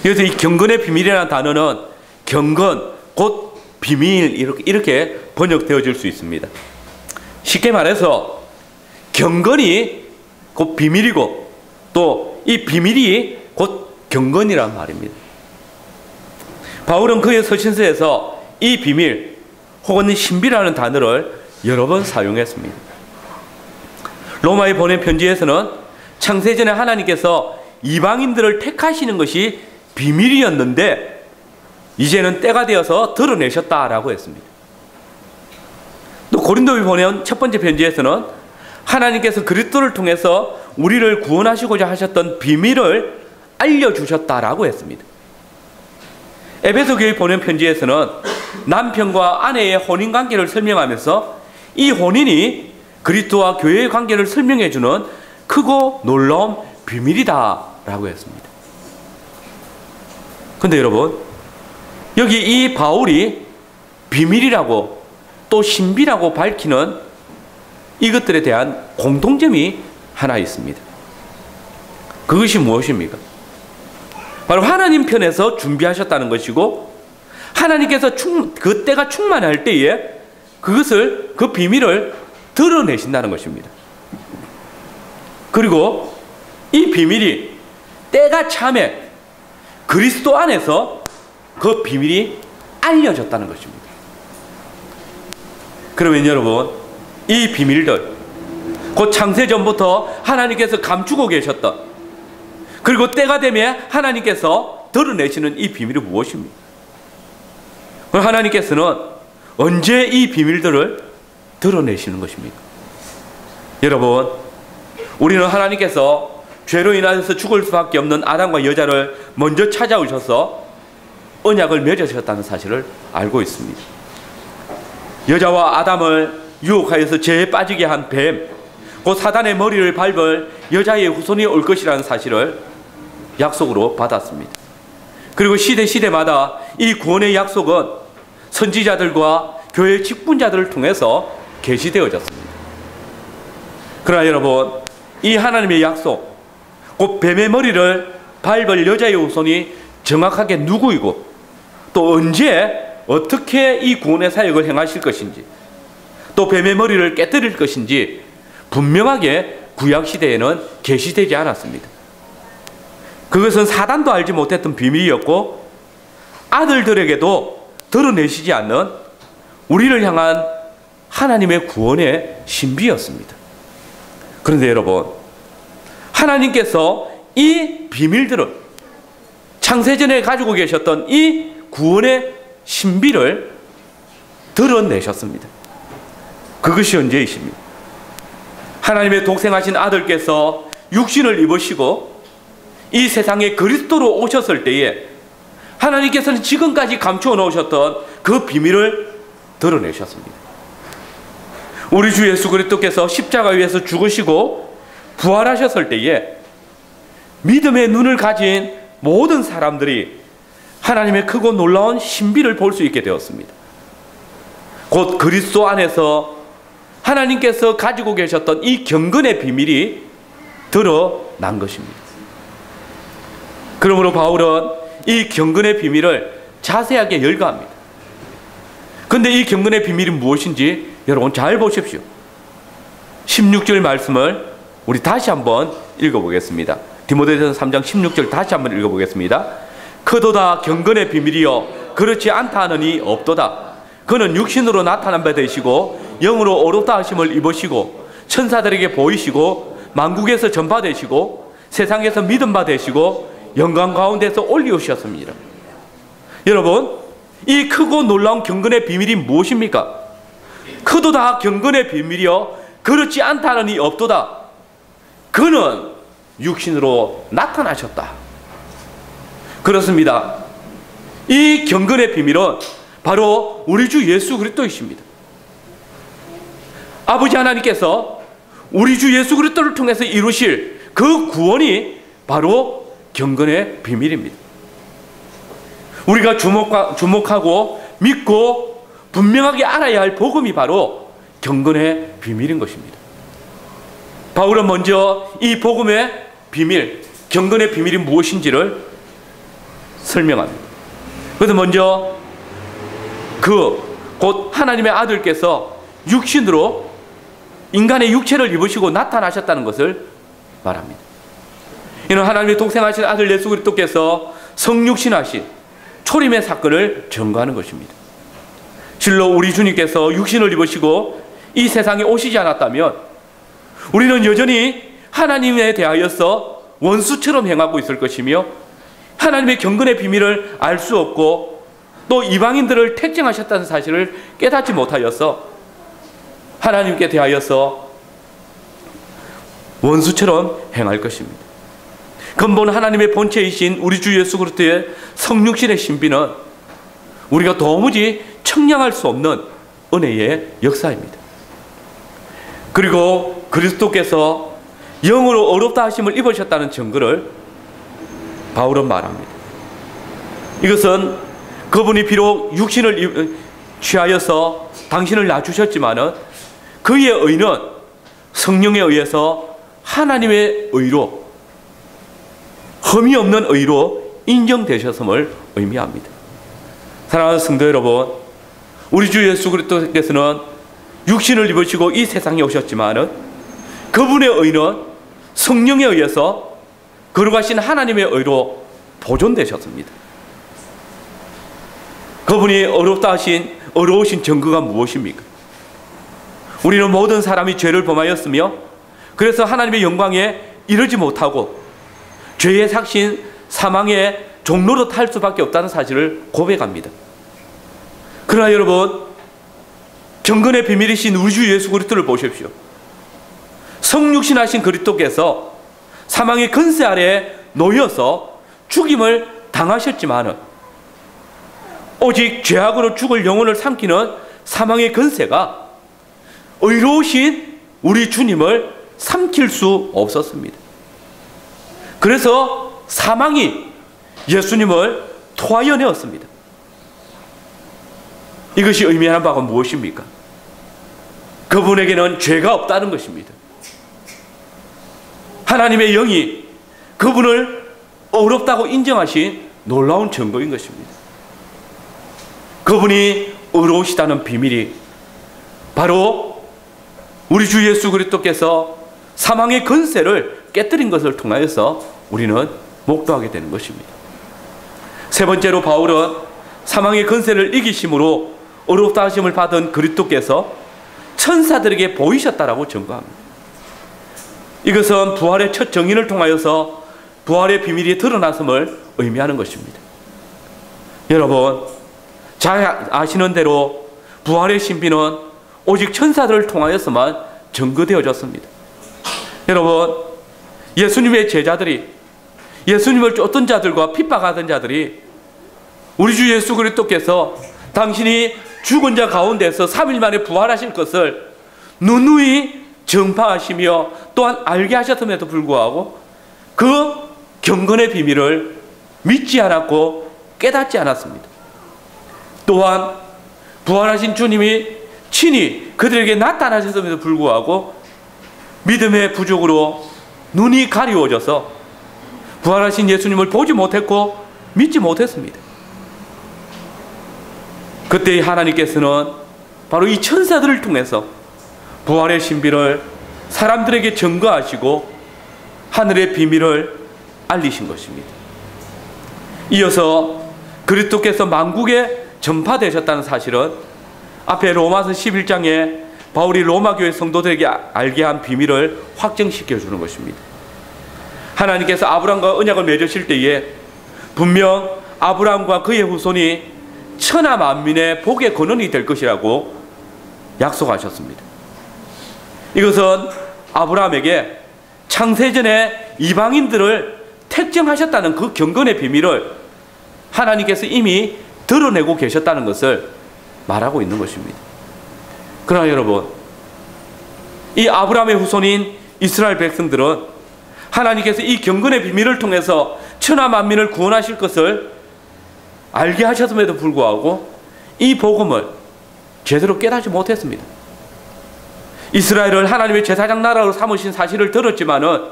그래서 이 경건의 비밀이라는 단어는 경건 곧 비밀 이렇게 번역되어질 수 있습니다. 쉽게 말해서 경건이 곧 비밀이고 또 이 비밀이 곧 경건이란 말입니다. 바울은 그의 서신서에서 이 비밀 혹은 신비라는 단어를 여러 번 사용했습니다. 로마에 보낸 편지에서는 창세전에 하나님께서 이방인들을 택하시는 것이 비밀이었는데 이제는 때가 되어서 드러내셨다라고 했습니다. 또 고린도에 보낸 첫 번째 편지에서는 하나님께서 그리스도를 통해서 우리를 구원하시고자 하셨던 비밀을 알려주셨다라고 했습니다. 에베소 교회 보낸 편지에서는 남편과 아내의 혼인관계를 설명하면서 이 혼인이 그리스도와 교회의 관계를 설명해주는 크고 놀라운 비밀이다라고 했습니다. 그런데 여러분, 여기 이 바울이 비밀이라고 또 신비라고 밝히는 이것들에 대한 공통점이 하나 있습니다. 그것이 무엇입니까? 바로 하나님 편에서 준비하셨다는 것이고 하나님께서 그 때가 충만할 때에 그것을 그 비밀을 드러내신다는 것입니다. 그리고 이 비밀이 때가 참에 그리스도 안에서 그 비밀이 알려졌다는 것입니다. 그러면 여러분, 이 비밀들 곧 창세전부터 하나님께서 감추고 계셨던, 그리고 때가 되면 하나님께서 드러내시는 이 비밀이 무엇입니까? 하나님께서는 언제 이 비밀들을 드러내시는 것입니까? 여러분, 우리는 하나님께서 죄로 인하여서 죽을 수밖에 없는 아담과 여자를 먼저 찾아오셔서 언약을 맺으셨다는 사실을 알고 있습니다. 여자와 아담을 유혹하여서 죄에 빠지게 한 뱀, 곧 사단의 머리를 밟을 여자의 후손이 올 것이라는 사실을 약속으로 받았습니다. 그리고 시대마다 이 구원의 약속은 선지자들과 교회 직분자들을 통해서 계시되어졌습니다. 그러나 여러분, 이 하나님의 약속, 곧 뱀의 머리를 밟을 여자의 후손이 정확하게 누구이고 또 언제 어떻게 이 구원의 사역을 행하실 것인지, 또 뱀의 머리를 깨뜨릴 것인지 분명하게 구약시대에는 계시되지 않았습니다. 그것은 사단도 알지 못했던 비밀이었고 아들들에게도 드러내시지 않는 우리를 향한 하나님의 구원의 신비였습니다. 그런데 여러분, 하나님께서 이 비밀들을 창세전에 가지고 계셨던 이 구원의 신비를 드러내셨습니다. 그것이 언제이십니까? 하나님의 독생하신 아들께서 육신을 입으시고 이 세상에 그리스도로 오셨을 때에 하나님께서는 지금까지 감추어 놓으셨던 그 비밀을 드러내셨습니다. 우리 주 예수 그리스도께서 십자가 위에서 죽으시고 부활하셨을 때에 믿음의 눈을 가진 모든 사람들이 하나님의 크고 놀라운 신비를 볼 수 있게 되었습니다. 곧 그리스도 안에서 하나님께서 가지고 계셨던 이 경건의 비밀이 드러난 것입니다. 그러므로 바울은 이 경건의 비밀을 자세하게 열거합니다. 그런데 이 경건의 비밀이 무엇인지 여러분 잘 보십시오. 16절 말씀을 우리 다시 한번 읽어보겠습니다. 디모데전서 3장 16절 다시 한번 읽어보겠습니다. 크도다 경건의 비밀이여 그렇지 않다 하느니 없도다. 그는 육신으로 나타난 바 되시고 영으로 어렵다 하심을 입으시고 천사들에게 보이시고 만국에서 전파되시고 세상에서 믿음 바 되시고 영광 가운데서 올리우셨습니다. 여러분, 이 크고 놀라운 경건의 비밀이 무엇입니까? 크도다 경건의 비밀이여 그렇지 않다 하느니 없도다. 그는 육신으로 나타나셨다. 그렇습니다. 이 경건의 비밀은 바로 우리 주 예수 그리스도이십니다. 아버지 하나님께서 우리 주 예수 그리스도를 통해서 이루실 그 구원이 바로 경건의 비밀입니다. 우리가 주목하고 믿고 분명하게 알아야 할 복음이 바로 경건의 비밀인 것입니다. 바울은 먼저 이 복음의 비밀, 경건의 비밀이 무엇인지를 설명합니다. 그래서 먼저 곧 하나님의 아들께서 육신으로 인간의 육체를 입으시고 나타나셨다는 것을 말합니다. 이는 하나님의 독생하신 아들 예수 그리스도께서 성육신하신 초림의 사건을 증거하는 것입니다. 실로 우리 주님께서 육신을 입으시고 이 세상에 오시지 않았다면 우리는 여전히 하나님에 대하여서 원수처럼 행하고 있을 것이며 하나님의 경건의 비밀을 알 수 없고 또 이방인들을 택정하셨다는 사실을 깨닫지 못하여서 하나님께 대하여서 원수처럼 행할 것입니다. 근본 하나님의 본체이신 우리 주 예수 그리스도의 성육신의 신비는 우리가 도무지 청량할 수 없는 은혜의 역사입니다. 그리고 그리스도께서 영으로 어렵다 하심을 입으셨다는 증거를 바울은 말합니다. 이것은 그분이 비록 육신을 취하여서 당신을 낳으셨지만은 그의 의는 성령에 의해서 하나님의 의로, 흠이 없는 의로 인정되셨음을 의미합니다. 사랑하는 성도 여러분, 우리 주 예수 그리스도께서는 육신을 입으시고 이 세상에 오셨지만은 그분의 의는 성령에 의해서 거룩하신 하나님의 의로 보존되셨습니다. 그분이 어려우신 증거가 무엇입니까? 우리는 모든 사람이 죄를 범하였으며 그래서 하나님의 영광에 이르지 못하고 죄의 삭신 사망의 종로로 탈 수밖에 없다는 사실을 고백합니다. 그러나 여러분, 경건의 비밀이신 우리 주 예수 그리스도를 보십시오. 성육신하신 그리스도께서 사망의 권세 아래 놓여서 죽임을 당하셨지만은 오직 죄악으로 죽을 영혼을 삼키는 사망의 권세가 의로우신 우리 주님을 삼킬 수 없었습니다. 그래서 사망이 예수님을 토하여 내었습니다. 이것이 의미하는 바가 무엇입니까? 그분에게는 죄가 없다는 것입니다. 하나님의 영이 그분을 어렵다고 인정하신 놀라운 증거인 것입니다. 그분이 의로우시다는 비밀이 바로 우리 주 예수 그리스도께서 사망의 권세를 깨뜨린 것을 통하여서 우리는 목도하게 되는 것입니다. 세 번째로 바울은 사망의 권세를 이기심으로 어렵다 하심을 받은 그리스도께서 천사들에게 보이셨다라고 증거합니다. 이것은 부활의 첫 정인을 통하여서 부활의 비밀이 드러났음을 의미하는 것입니다. 여러분, 잘 아시는 대로 부활의 신비는 오직 천사들을 통하여서만 증거되어졌습니다. 여러분, 예수님의 제자들이, 예수님을 쫓던 자들과 핍박하던 자들이 우리 주 예수 그리스도께서 당신이 죽은 자 가운데서 3일 만에 부활하실 것을 누누이 전파하시며 또한 알게 하셨음에도 불구하고 그 경건의 비밀을 믿지 않았고 깨닫지 않았습니다. 또한 부활하신 주님이 친히 그들에게 나타나셨음에도 불구하고 믿음의 부족으로 눈이 가리워져서 부활하신 예수님을 보지 못했고 믿지 못했습니다. 그때 하나님께서는 바로 이 천사들을 통해서 부활의 신비를 사람들에게 증거하시고 하늘의 비밀을 알리신 것입니다. 이어서 그리스도께서 만국에 전파되셨다는 사실은 앞에 로마서 11장에 바울이 로마교회 성도들에게 알게 한 비밀을 확정시켜 주는 것입니다. 하나님께서 아브라함과 언약을 맺으실 때에 분명 아브라함과 그의 후손이 천하 만민의 복의 근원이 될 것이라고 약속하셨습니다. 이것은 아브라함에게 창세전에 이방인들을 택정하셨다는 그 경건의 비밀을 하나님께서 이미 드러내고 계셨다는 것을 말하고 있는 것입니다. 그러나 여러분, 이 아브라함의 후손인 이스라엘 백성들은 하나님께서 이 경건의 비밀을 통해서 천하 만민을 구원하실 것을 알게 하셨음에도 불구하고 이 복음을 제대로 깨닫지 못했습니다. 이스라엘을 하나님의 제사장 나라로 삼으신 사실을 들었지만은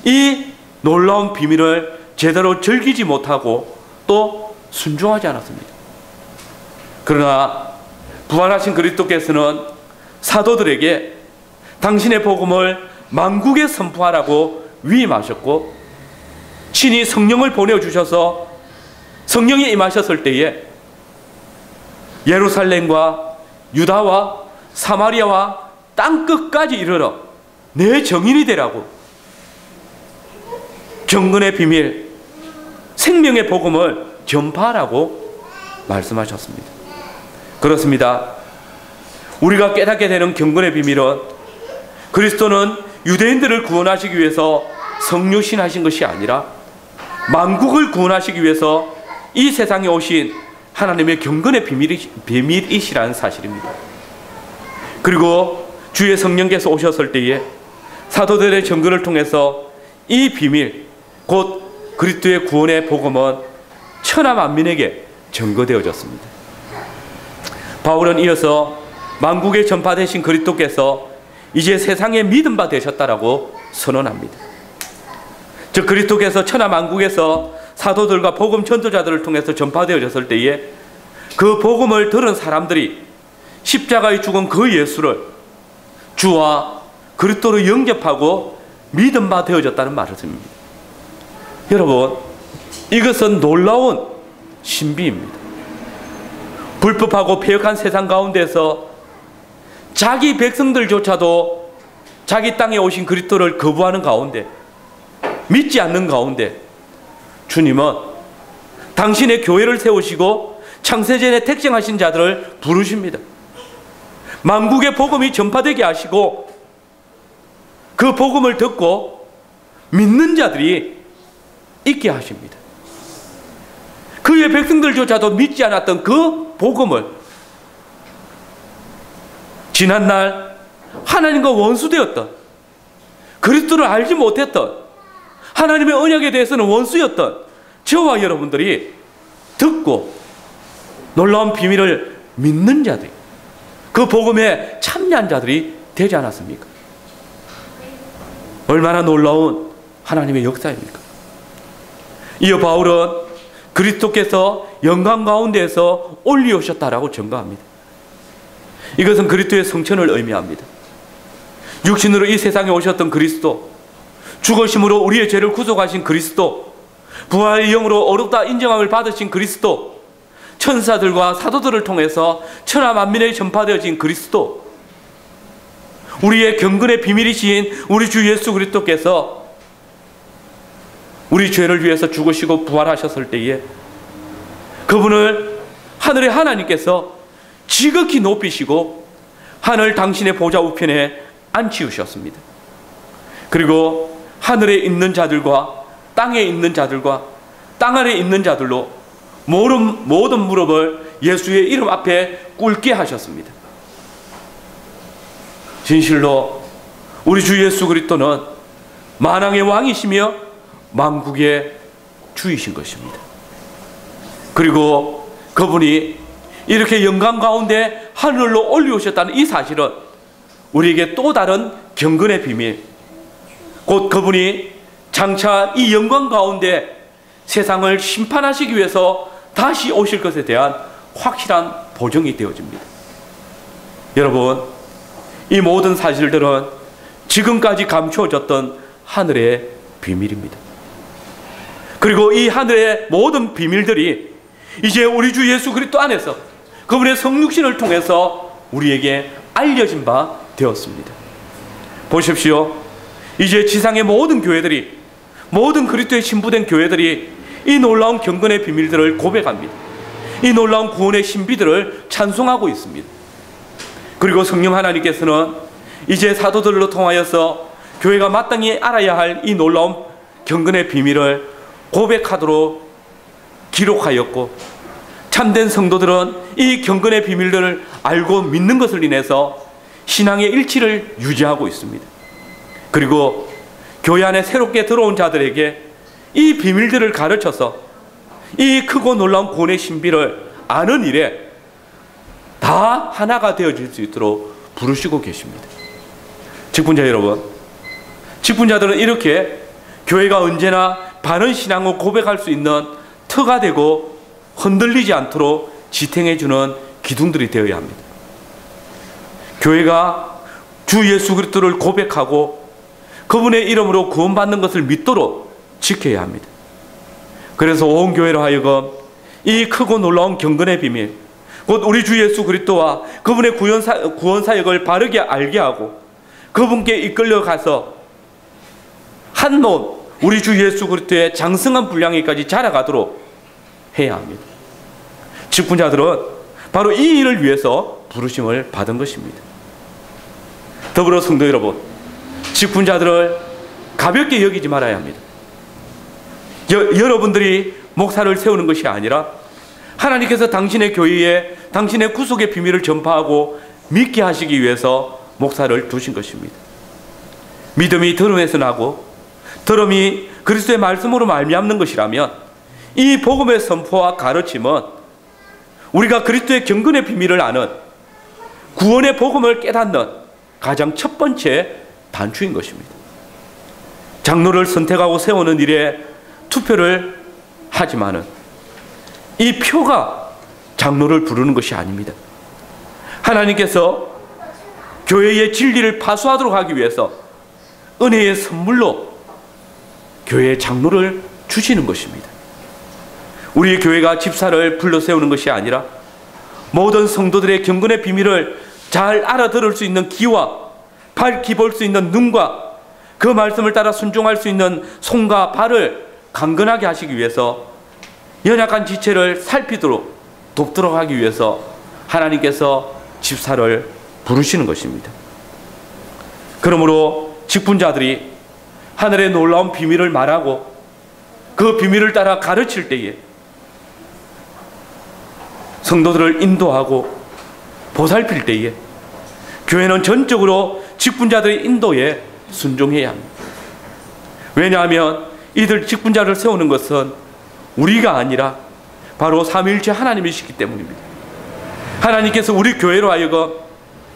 이 놀라운 비밀을 제대로 즐기지 못하고 또 순종하지 않았습니다. 그러나 부활하신 그리스도께서는 사도들에게 당신의 복음을 만국에 선포하라고 위임하셨고 친히 성령을 보내주셔서 성령이 임하셨을 때에 예루살렘과 유다와 사마리아와 땅끝까지 이르러 내 정인이 되라고 경건의 비밀, 생명의 복음을 전파하라고 말씀하셨습니다. 그렇습니다. 우리가 깨닫게 되는 경건의 비밀은 그리스도는 유대인들을 구원하시기 위해서 성육신하신 것이 아니라 만국을 구원하시기 위해서 이 세상에 오신 하나님의 경건의 비밀이시라는 사실입니다. 그리고 주의 성령께서 오셨을 때에 사도들의 증거를 통해서 이 비밀, 곧 그리스도의 구원의 복음은 천하 만민에게 증거되어졌습니다. 바울은 이어서 만국에 전파되신 그리스도께서 이제 세상에 믿음 바 되셨다라고 선언합니다. 즉 그리스도께서 천하 만국에서 사도들과 복음 전도자들을 통해서 전파되어졌을 때에 그 복음을 들은 사람들이 십자가에 죽은 그 예수를 주와 그리스도로 영접하고 믿음 바 되어졌다는 말씀입니다. 여러분, 이것은 놀라운 신비입니다. 불법하고 폐역한 세상 가운데서 자기 백성들조차도 자기 땅에 오신 그리스도를 거부하는 가운데, 믿지 않는 가운데 주님은 당신의 교회를 세우시고 창세전에 택정하신 자들을 부르십니다. 만국의 복음이 전파되게 하시고 그 복음을 듣고 믿는 자들이 있게 하십니다. 그의 백성들조차도 믿지 않았던 그 복음을 지난날 하나님과 원수되었던, 그리스도를 알지 못했던, 하나님의 언약에 대해서는 원수였던 저와 여러분들이 듣고 놀라운 비밀을 믿는 자들이, 그 복음에 참여한 자들이 되지 않았습니까? 얼마나 놀라운 하나님의 역사입니까? 이어 바울은 그리스도께서 영광 가운데에서 올리오셨다라고 증거합니다. 이것은 그리스도의 성천을 의미합니다. 육신으로 이 세상에 오셨던 그리스도, 죽으심으로 우리의 죄를 구속하신 그리스도, 부활의 영으로 어렵다 인정함을 받으신 그리스도, 천사들과 사도들을 통해서 천하 만민에 전파되어진 그리스도, 우리의 경건의 비밀이신 우리 주 예수 그리스도께서 우리 죄를 위해서 죽으시고 부활하셨을 때에 그분을 하늘의 하나님께서 지극히 높이시고 하늘 당신의 보좌 우편에 앉히우셨습니다. 그리고 하늘에 있는 자들과 땅에 있는 자들과 땅 아래에 있는 자들로 모든 무릎을 예수의 이름 앞에 꿇게 하셨습니다. 진실로 우리 주 예수 그리스도는 만왕의 왕이시며 만국의 주이신 것입니다. 그리고 그분이 이렇게 영광 가운데 하늘로 올리오셨다는 이 사실은 우리에게 또 다른 경건의 비밀, 곧 그분이 장차 이 영광 가운데 세상을 심판하시기 위해서 다시 오실 것에 대한 확실한 보증이 되어집니다. 여러분, 이 모든 사실들은 지금까지 감추어졌던 하늘의 비밀입니다. 그리고 이 하늘의 모든 비밀들이 이제 우리 주 예수 그리스도 안에서 그분의 성육신을 통해서 우리에게 알려진 바 되었습니다. 보십시오. 이제 지상의 모든 교회들이, 모든 그리스도의 신부된 교회들이 이 놀라운 경건의 비밀들을 고백합니다. 이 놀라운 구원의 신비들을 찬송하고 있습니다. 그리고 성령 하나님께서는 이제 사도들로 통하여서 교회가 마땅히 알아야 할 이 놀라운 경건의 비밀을 고백하도록 기록하였고, 참된 성도들은 이 경건의 비밀들을 알고 믿는 것을 인해서 신앙의 일치를 유지하고 있습니다. 그리고 교회 안에 새롭게 들어온 자들에게 이 비밀들을 가르쳐서 이 크고 놀라운 구원의 신비를 아는 일에 다 하나가 되어질 수 있도록 부르시고 계십니다. 직분자 여러분, 직분자들은 이렇게 교회가 언제나 바른 신앙을 고백할 수 있는 터가 되고 흔들리지 않도록 지탱해주는 기둥들이 되어야 합니다. 교회가 주 예수 그리스도를 고백하고 그분의 이름으로 구원받는 것을 믿도록 지켜야 합니다. 그래서 온 교회로 하여금 이 크고 놀라운 경건의 비밀, 곧 우리 주 예수 그리스도와 그분의 구원 사역을 바르게 알게 하고 그분께 이끌려 가서 한 몸 우리 주 예수 그리스도의 장성한 분량에까지 자라가도록 해야 합니다. 직분자들은 바로 이 일을 위해서 부르심을 받은 것입니다. 더불어 성도 여러분, 직분자들을 가볍게 여기지 말아야 합니다. 여러분들이 목사를 세우는 것이 아니라 하나님께서 당신의 교회에 당신의 구속의 비밀을 전파하고 믿게 하시기 위해서 목사를 두신 것입니다. 믿음이 들음에서 나고 들음이 그리스도의 말씀으로 말미암는 것이라면 이 복음의 선포와 가르침은 우리가 그리스도의 경건의 비밀을 아는 구원의 복음을 깨닫는 가장 첫 번째 단추인 것입니다. 장로를 선택하고 세우는 일에 투표를 하지만은 이 표가 장로를 부르는 것이 아닙니다. 하나님께서 교회의 진리를 파수하도록 하기 위해서 은혜의 선물로 교회의 장로를 주시는 것입니다. 우리 교회가 집사를 불러 세우는 것이 아니라 모든 성도들의 경건의 비밀을 잘 알아들을 수 있는 귀와 밝히 볼 수 있는 눈과 그 말씀을 따라 순종할 수 있는 손과 발을 강건하게 하시기 위해서 연약한 지체를 살피도록 돕도록 하기 위해서 하나님께서 집사를 부르시는 것입니다. 그러므로 직분자들이 하늘의 놀라운 비밀을 말하고 그 비밀을 따라 가르칠 때에 성도들을 인도하고 보살필 때에 교회는 전적으로 직분자들의 인도에 순종해야 합니다. 왜냐하면 이들 직분자를 세우는 것은 우리가 아니라 바로 삼위일체 하나님이시기 때문입니다. 하나님께서 우리 교회로 하여금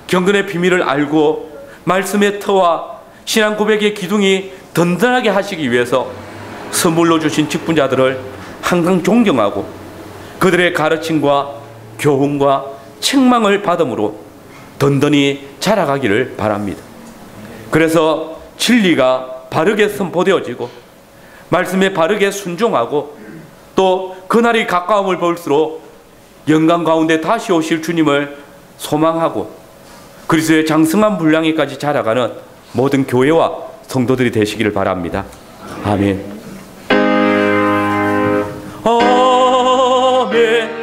경건의 비밀을 알고 말씀의 터와 신앙 고백의 기둥이 든든하게 하시기 위해서 선물로 주신 직분자들을 항상 존경하고 그들의 가르침과 교훈과 책망을 받음으로 든든히 자라가기를 바랍니다. 그래서 진리가 바르게 선포되어지고 말씀에 바르게 순종하고 또 그날이 가까움을 볼수록 영광 가운데 다시 오실 주님을 소망하고 그리스도의 장성한 분량에까지 자라가는 모든 교회와 성도들이 되시기를 바랍니다. 아멘. 아멘.